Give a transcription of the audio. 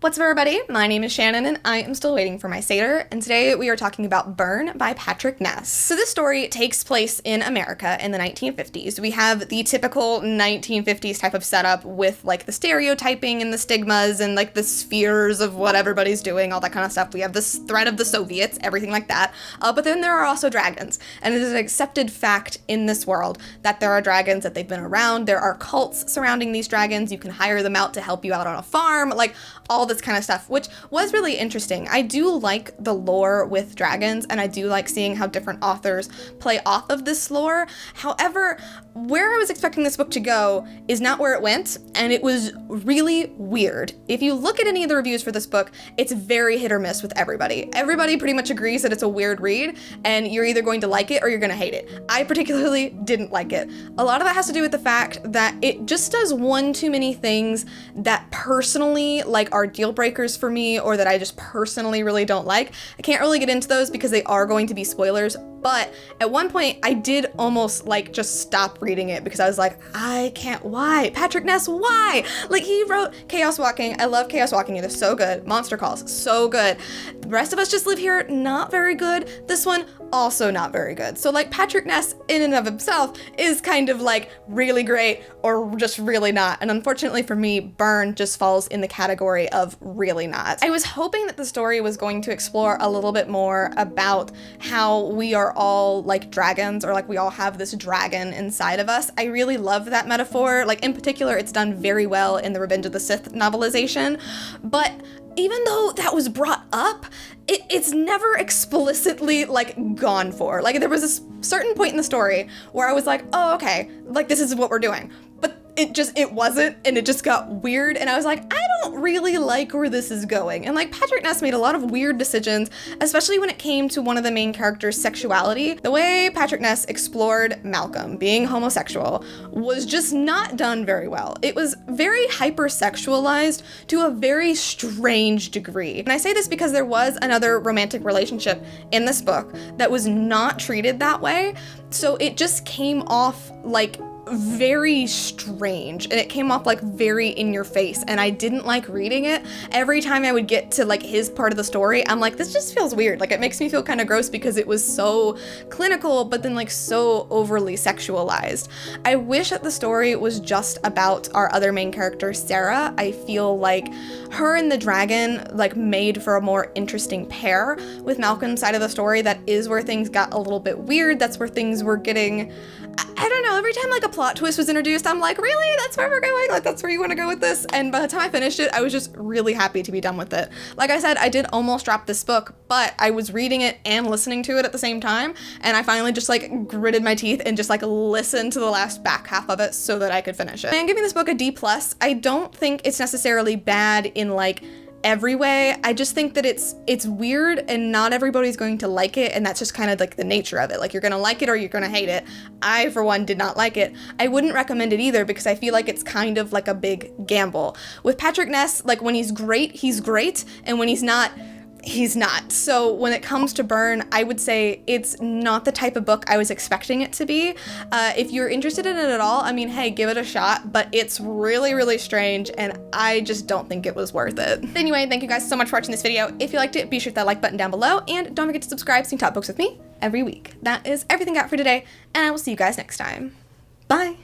What's up, everybody? My name is Shannon and I am still waiting for my Satyr, and today we are talking about Burn by Patrick Ness. So this story takes place in America in the 1950s. We have the typical 1950s type of setup with like the stereotyping and the stigmas and like the spheres of what everybody's doing, all that kind of stuff. We have this threat of the Soviets, everything like that. But then there are also dragons, and it is an accepted fact in this world that there are dragons, that they've been around. There are cults surrounding these dragons. You can hire them out to help you out on a farm, like all this kind of stuff, which was really interesting. I do like the lore with dragons, and I do like seeing how different authors play off of this lore. However, where I was expecting this book to go is not where it went, and it was really weird. If you look at any of the reviews for this book, it's very hit or miss with everybody. Everybody pretty much agrees that it's a weird read, and you're either going to like it or you're going to hate it. I particularly didn't like it. A lot of that has to do with the fact that it just does one too many things that personally like are deal breakers for me, or that I just personally really don't like. I can't really get into those because they are going to be spoilers, but at one point I did almost like just stop reading it because I was like, I can't, why? Patrick Ness, why? Like, he wrote Chaos Walking. I love Chaos Walking. It is so good. Monster Calls, so good. The Rest of Us Just Live Here, not very good. This one, also not very good. So like, Patrick Ness in and of himself is kind of like really great or just really not. And unfortunately for me, Burn just falls in the category of really not. I was hoping that the story was going to explore a little bit more about how we are all like dragons, or like we all have this dragon inside of us. I really love that metaphor. Like, in particular, it's done very well in the Revenge of the Sith novelization. But even though that was brought up, it's never explicitly like gone for. Like, there was a certain point in the story where I was like, oh, okay, like this is what we're doing. But it wasn't, and it just got weird, and I was like, I don't really like where this is going. And like, Patrick Ness made a lot of weird decisions, especially when it came to one of the main characters' sexuality. The way Patrick Ness explored Malcolm being homosexual was just not done very well. It was very hypersexualized to a very strange degree. And I say this because there was another romantic relationship in this book that was not treated that way. So it just came off like very strange, and it came off like very in your face, and I didn't like reading it. Every time I would get to like his part of the story, I'm like, this just feels weird. Like, it makes me feel kind of gross because it was so clinical, but then like so overly sexualized. I wish that the story was just about our other main character, Sarah. I feel like her and the dragon like made for a more interesting pair. With Malcolm's side of the story, that is where things got a little bit weird. That's where things were getting, I don't know, every time like a plot twist was introduced, I'm like, really? That's where we're going? Like, that's where you want to go with this? And by the time I finished it, I was just really happy to be done with it. Like I said, I did almost drop this book, but I was reading it and listening to it at the same time, and I finally just like gritted my teeth and just like listened to the last back half of it so that I could finish it. I'm giving this book a D+. I don't think it's necessarily bad in like every way. I just think that it's weird, and not everybody's going to like it, and that's just kind of like the nature of it. Like, you're gonna like it or you're gonna hate it. I, for one, did not like it. I wouldn't recommend it either because I feel like it's kind of like a big gamble. With Patrick Ness, like, when he's great, and when he's not, he's not. So when it comes to Burn, I would say it's not the type of book I was expecting it to be. If you're interested in it at all, I mean, hey, give it a shot, but it's really, really strange, and I just don't think it was worth it. Anyway, thank you guys so much for watching this video. If you liked it, be sure to hit that like button down below, and don't forget to subscribe so you can talk books with me every week. That is everything I got for today, and I will see you guys next time. Bye!